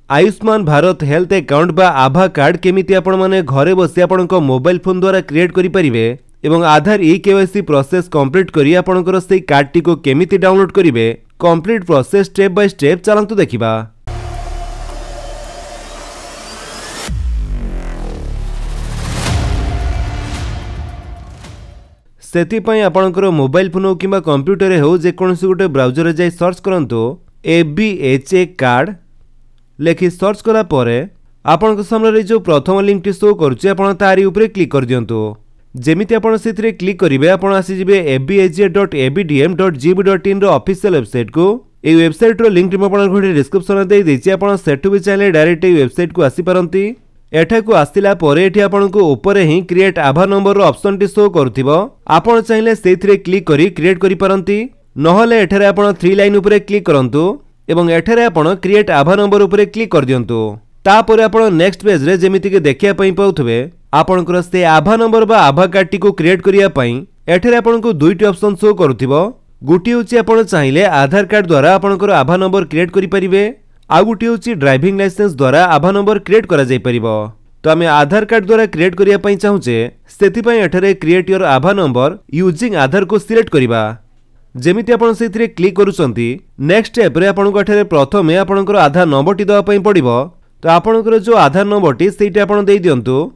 Ayushman Bharat health account बा आभा card केमिति आपण माने घरे बसी आपण मोबाइल फोन द्वारा क्रिएट करि परिबे एवं आधार ई-केवाईसी प्रोसेस कंप्लीट करी आपणकर से कार्ड टी को केमिति डाउनलोड करिवे complete process step by step चलंतु देखिबा। सेति आपणकर मोबाइल फोन हो किंबा कंप्यूटर हो जेकोसी गोटे ब्राउजर जाई सर्च करंतु ABHA कार्ड लेखि सर्च कला परे आपन सामने जो प्रथम लिंक टी शो करुचे आपण तारी ऊपर क्लिक कर दियंतु। जेमिति आपण सेथिरे क्लिक करिवे आपण आसी जिवे abha.abdm.gb.in रो ऑफिशियल वेबसाइट को। ए वेबसाइट रो लिंक आपण घोड़ी डिस्क्रिप्शन दे देछि आपण सेठु भी चाहे डायरेक्ट ए वेबसाइट को आसी परंती। एठा को आसिला परे एठी आपण को ऊपर ही क्रिएट आभा नंबर रो ऑप्शन टी शो करथिबो आपण चाहिले सेथिरे क्लिक करी क्रिएट करि परंती नहले एठारे आपण 3 लाइन ऊपर क्लिक करंतु एवं एठारे आपण क्रिएट आभा नंबर ऊपर क्लिक कर दियंतु। तापर आपण नेक्स्ट पेज रे जेमिति के देखिया पई पाउथबे आपनकर से आभा नंबर बा आभा कार्ड टी को क्रिएट करिया पई एठारे आपण को दुईटी ऑप्शन शो करथिबो। गुटी होची आपण चाहिले आधार कार्ड द्वारा आपनकर आभा नंबर क्रिएट करि परिबे आ गुटी होची ड्राइविंग लाइसेंस द्वारा आभा नंबर क्रिएट करा जाई परिबो। तो आमे आधार कार्ड द्वारा क्रिएट करिया पई चाहुचे सेति पई एठारे क्रिएट योर आभा नंबर यूजिंग आधार को सिलेक्ट करिबा। जेमिति आपण सेथिरे क्लिक करूचंती नेक्स्ट स्टेप रे आपण को एठारे प्रथमे आपनकर आधार नंबर टी दवा पई पड़िबो। तो आपनकर जो आधार नंबर टी सेठी आपण देई दियंतु।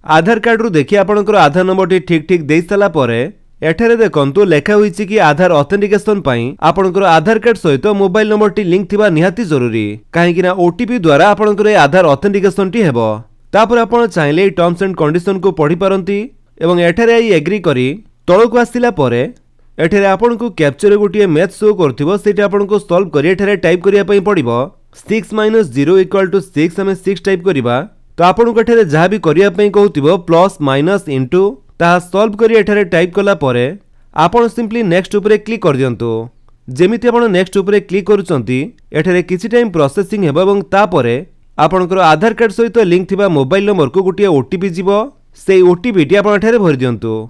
आधार कार्ड रु देखि आपनकर आधार नंबर टी ठीक ठीक देई सला परे एठारे देखंतु लेखा होईची कि आधार ऑथेंटिकेशन पई आपनकर आधार कार्ड सहित मोबाइल नंबर टी लिंक थिबा निहाती जरूरी काहे कि ना ओटीपी द्वारा आपनकर आधार ऑथेंटिकेशन टी हेबो। तापर आपण चाहिले टर्म्स एंड कंडीशन को पढी पारंती एवं एठारे आई एग्री करी तळको आसिला परे एठारे आपण को कैप्चर गोटे मैथ शो करथिबो सेटा आपण को सॉल्व करी एठारे टाइप करिया पई पड़िबो 6 - 0 = 6 हमें 6 टाइप करिबा। तो आपण को एठारे जहा भी करिया पई कहउथिबो प्लस माइनस इनटू ता सॉल्व करी एठारे टाइप कला परे आपण सिंपली नेक्स्ट ऊपर क्लिक कर दियंतु। जेमिति आपण नेक्स्ट ऊपर क्लिक करूचंती एठारे किछि टाइम प्रोसेसिंग हेबो एवं ता परे आपनकर आधार कार्ड सहित लिंक थिबा मोबाइल नंबर को गोटे ओटीपी जीवो से ओटीपी टी आपण एठारे भरि दियंतु।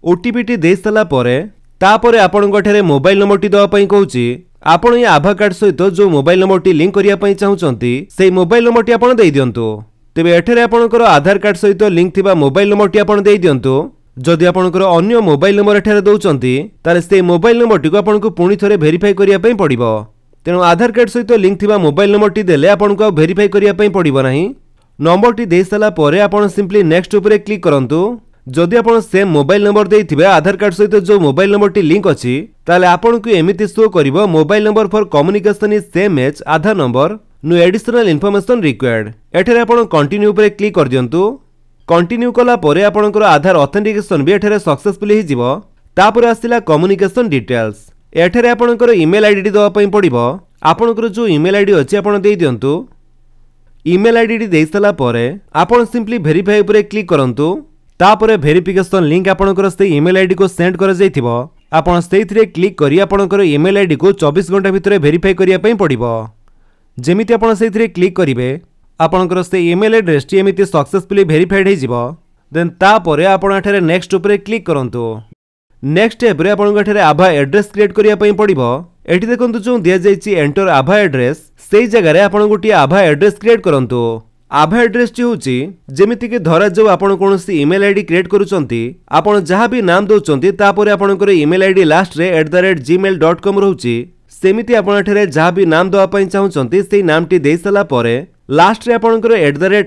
ओटीपी टी दे सला परे तापरे आपण एठारे मोबाइल नंबर टी दवा पई कहउची आपण ये आभा कार्ड सहित जो मोबाइल नंबर टी लिंक करिया पई चाहुचंती से मोबाइल नंबर टी आपण देई दियंतु। तेबे एठारे आपणकर आधार कार्ड सहित लिंक थिबा मोबाइल नंबर टी आपण देई दियंतु। जदि आपणकर अन्य मोबाइल नंबर एठारे दउचंती ताले से मोबाइल नंबर टी को आपण को पुणी थरे वेरीफाई करिया पई पड़िबो। तेनु आधार कार्ड सहित लिंक थिबा मोबाइल नंबर टी देले आपण को वेरीफाई करिया पई पड़िबो नाही। नंबर टी देई सला परे आपण सिंपली नेक्स्ट ऊपर क्लिक करंतु। जदि आपण सेम मोबाइल नंबर देइथिबे आधार कार्ड सहित जो मोबाइल नंबर टी लिंक अछि ताले आपण को एमिति शो करिवो mobile number for communication is same as Aadhaar number no additional information required. एठारे आपण कंटिन्यू ऊपर क्लिक कर दियंतु। कंटिन्यू कला परे आपणकर आधार ऑथेंटिकेशन भी एठारे सक्सेसफुली हि जिवो। तापर आसिला कम्युनिकेशन डिटेल्स एठारे आपणकर ईमेल आईडी दवा पई पड़िबो। आपणकर जो ईमेल आईडी अछि आपण देई दियंतु। ईमेल आईडी देई सला परे आपण सिंपली वेरीफाई ऊपर क्लिक करंतु। तापरे वेरिफिकेशन लिंक आपणकर से ईमेल आईडी को सेंड करा जाइथिबो। आपण सेथिरे क्लिक करी आपणकर ईमेल आईडी को 24 घंटा भितरे वेरीफाई करिया पई पड़िबो। जेमिति आपण सेथिरे क्लिक करिवे आपणकर से ईमेल एड्रेस टी एमिति सक्सेसफुली वेरीफाइड हे जिवो। देन तापरे आपण एठारे नेक्स्ट ऊपर क्लिक करंतु। नेक्स्ट स्टेप रे आपण एठारे आभा एड्रेस क्रिएट करिया पई पड़िबो। एठी देखंतु जो दिया जाईची एंटर आभा एड्रेस सेही जगह रे आपण गोटी आभा एड्रेस क्रिएट करंतु। आभा एड्रेस टी होची जेमिति के धरा जो आपण कोनोसी ईमेल आईडी क्रिएट करूचंती आपण जहां भी नाम दोचंती तापरे आपणकर ईमेल आईडी लास्ट रे @gmail.com रहउची सेमिति आपण एठारे जहां भी नाम दवा पई चाहुचंती सेही नाम टी देई सला परे लास्ट रे आपणकर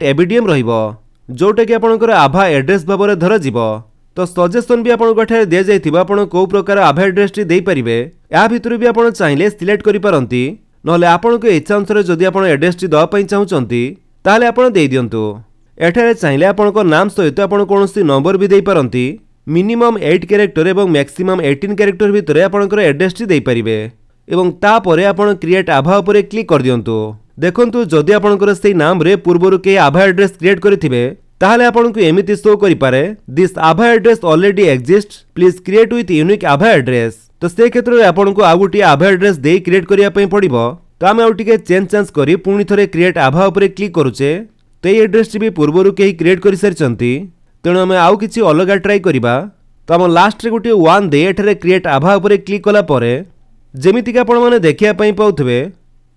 @abdm रहिबो जोटा कि आपणकर आभा एड्रेस भाबरे धरा जिवो। तो सजेशन भी आपण एठारे दिया जाइथिबा आपण को प्रकार आभा एड्रेस टी देई परिबे या भितर भी आपण चाहिले सिलेक्ट करि पारंती नहले आपण को इच्छा अनुसार जदि आपण एड्रेस टी दवा पई चाहुचंती ताले आपण देई दियंतु। एठारे चाहिले आपण को नाम सहित आपण कोनोसी नंबर भी देई पारंती। मिनिमम 8 कैरेक्टर एवं मैक्सिमम 18 कैरेक्टर भितरे आपणकर एड्रेस टी देई परिबे एवं तापरे आपण क्रिएट आभा ऊपर क्लिक कर दियंतु। देखंतु जदि आपणकर सेही नाम रे पूर्वरु के आभा एड्रेस क्रिएट करिथिबे ताहले आपण को एमिति शो करि पारे this Abha address already exist please create with unique Abha address. तो से क्षेत्र रे आपण को आ गुटी आभा एड्रेस देई क्रिएट करिया पई पड़िबो। तो आमे आउ टिके चेंज करी पुणी थरे क्रिएट आभा ऊपर क्लिक करूचे। तो ये एड्रेस टी भी पूर्वरु केही क्रिएट करि सारिचंती तेणु आमे आउ किछि अलगा ट्राई करिबा। तो आम लास्ट रे गुटी 1 दे एठारे क्रिएट आभा ऊपर क्लिक कला परे जेमिति कि आपण माने देखिया पई पाउथबे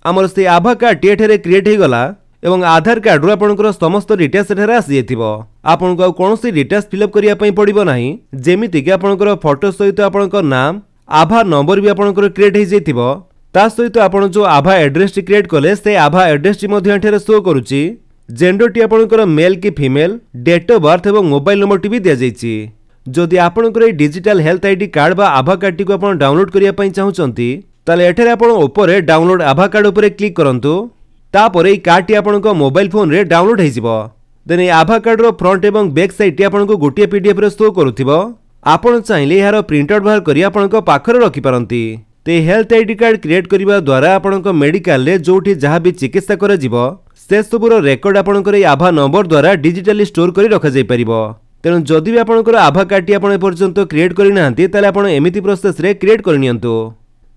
आमर से आभा कार्ड एठारे क्रिएट हो गला एवं आधार कार्ड रू आपनकर समस्त डिटेल्स एठारे आसी जाइथिबो। आपनको आ कोनोसी डिटेल्स फिलअप करिया पई पड़िबो नाही, जेमिति कि आपनकर फोटो सहित आपनकर नाम आभा नंबर भी आपनकर क्रिएट हो जाइथिबो। ता सहित आपण जो आभा एड्रेस टी क्रिएट कले से आभा एड्रेस टी मध्ये एठारे शो करूची। जेंडर टी आपनकर मेल कि फीमेल, डेट ऑफ बर्थ एवं मोबाइल नंबर टी भी दिया जाइछि। जदि आपनकर ए डिजिटल हेल्थ आईडी कार्ड बा आभा कार्ड टी को आपण डाउनलोड करिया पई चाहुचंती ताले एठारे आपण ऊपर डाउनलोड आभा कार्ड ऊपर क्लिक करंतु। तापरे कार्ड टी आपनको मोबाइल फोन रे डाउनलोड हेजिबो। देन आभा कार्ड रो फ्रंट एवं बैक साइड टी आपनको गोटिए पीडीएफ रे शो करूथिबो। आपण चाहिले यार प्रिंट आउट बाहर करी आपनको पाखरे रखि पारंती। ते हेल्थ आईडी कार्ड क्रिएट करिबा द्वारा आपनको मेडिकल रे जोठी जहा भी चिकित्सा कर जिवो से सबुरो रेकॉर्ड आपनकर ए आभा नंबर द्वारा डिजिटली स्टोर करी रखा जाई परिबो। तेणु जदि भी आपनकर आभा कार्ड टी आपण पर्यंत क्रिएट करि नाहंती ताले आपण एमिति प्रोसेस रे क्रिएट करि नियंतु।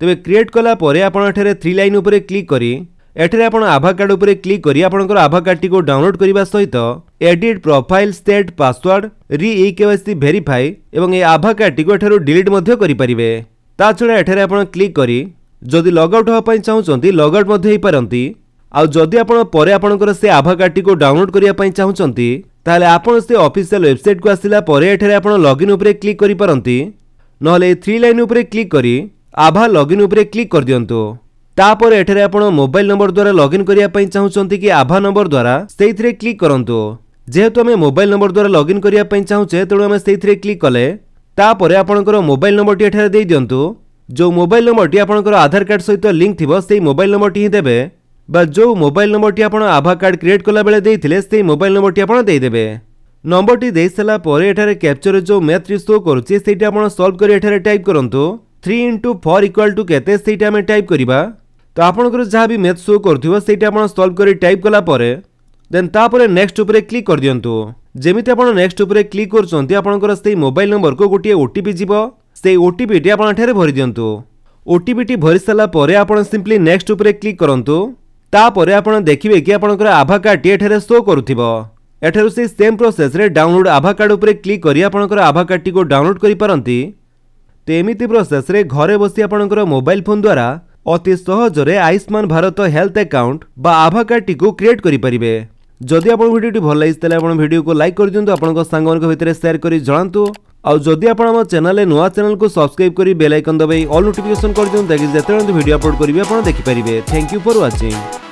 तबे क्रिएट कला परे आपण एठारे 3 लाइन ऊपर क्लिक करी एठारे आपण आभा कार्ड ऊपर क्लिक करी आपनकर आभा कार्ड टी को डाउनलोड करिबा सहित एडिट प्रोफाइल सेट पासवर्ड री केवाईसी वेरीफाई एवं ए आभा कार्ड टी को एठारो डिलीट मध्ये करि परिबे। ता छडा एठारे आपण क्लिक करी जदि लॉग आउट होबा पई चाहुचंती लॉग आउट मध्ये हे परंती। आ जदि आपण परे आपनकर से आभा कार्ड टी को डाउनलोड करिया पई चाहुचंती ताले आपण से ऑफिशियल वेबसाइट को आसिला परे एठारे आपण लॉगिन ऊपर क्लिक करि परंती। नहले 3 लाइन ऊपर क्लिक करी आभा लॉगिन ऊपर क्लिक कर दियंतु। तापर एठारे आपण मोबाइल नंबर द्वारा लॉगिन करिया पई चाहुचंती कि आभा नंबर द्वारा सेइथरे क्लिक करंतु। जेहेतु हमें मोबाइल नंबर द्वारा लॉगिन करिया पई चाहुचे तेणु हमें सेइथरे क्लिक कले तापर आपनकर मोबाइल नंबर टी एठारे देई दियंतु। जो मोबाइल नंबर टी आपनकर आधार कार्ड सहित लिंक थिबो सेई मोबाइल नंबर टी ही देबे बा जो मोबाइल नंबर टी आपण आभा कार्ड क्रिएट कला बेले देइथिले सेई मोबाइल नंबर टी आपण देई देबे। नंबर टी देई सला परे एठारे कैप्चर जो मैथ री शो करूची सेटा आपण सॉल्व करी एठारे टाइप करंतु। 3 * 4 = केते सेटा हम टाइप करिबा। तो आपनकर जहा भी मैथ शो करथिबो सेटा आपण सॉल्व करी टाइप कला परे देन तापरे नेक्स्ट ऊपर क्लिक कर दियंतु। जेमिति आपण नेक्स्ट ऊपर क्लिक करचंती आपनकर सेई मोबाइल नंबर को गोटिए ओटीपी जीवो सेई ओटीपी टी आपण एठारे भरि दियंतु। ओटीपी टी भरि सला परे आपण सिंपली नेक्स्ट ऊपर क्लिक करंतु। तापरे आपण देखिबे कि आपनकर आभा कार्ड टी एठारे शो करूथिबो। एठारु से सेम प्रोसेस रे डाउनलोड आभा कार्ड ऊपर क्लिक करी आपनकर आभा कार्ड टी को डाउनलोड करि पारंती। तो एमिति प्रोसेस रे घरे बसी आपनकर मोबाइल फोन द्वारा अति सहज रे आयुष्मान भारत हेल्थ अकाउंट बा आभा कार्ड टी को क्रिएट करि परिबे। जदि आपण वीडियो भल लागिस तले आपण वीडियो को लाइक कर दियंतु, आपनक संग मान भितर शेयर करी जणांतु। आ जदि आपण हम चैनल रे नुवा चैनल को सब्सक्राइब करी बेल आइकन दबाई ऑल नोटिफिकेशन कर दियंतु ताकि जेतेबेले वीडियो अपलोड करिवे आपण देखि परिबे। Thank you for watching.